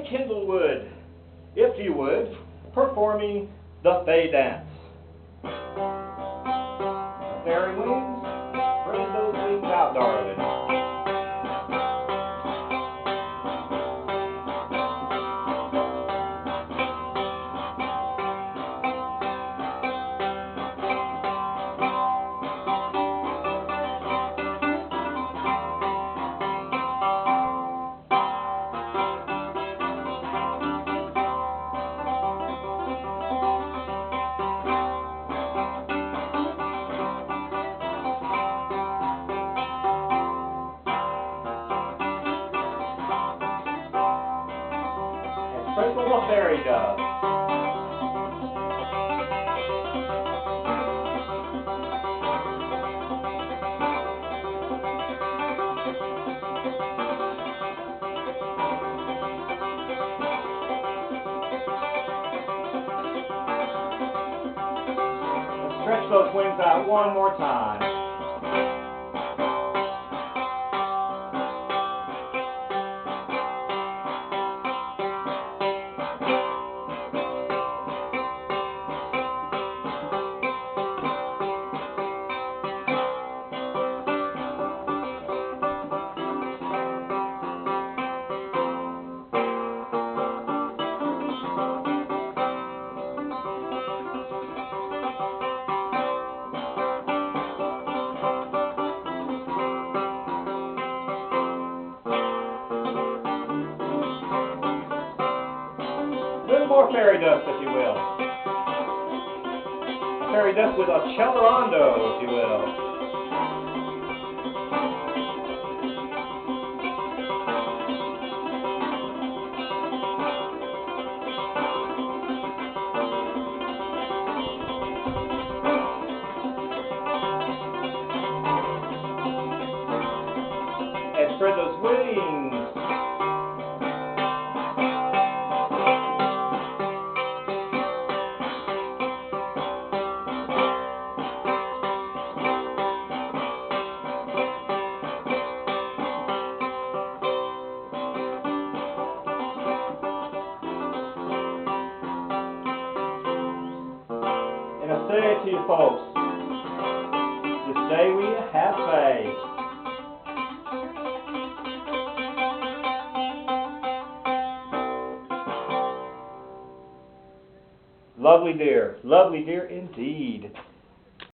Shae Kindlewood, if you would, performing the Fae Dance. Fairy wings, spread those wings out, darling. Sprinkle the fairy dust. Let's stretch those wings out one more time. A little more fairy dust, if you will. A fairy dust with a celerando, if you will. And spread those wings. And I say to you folks, this day we have Fae. Lovely dear indeed.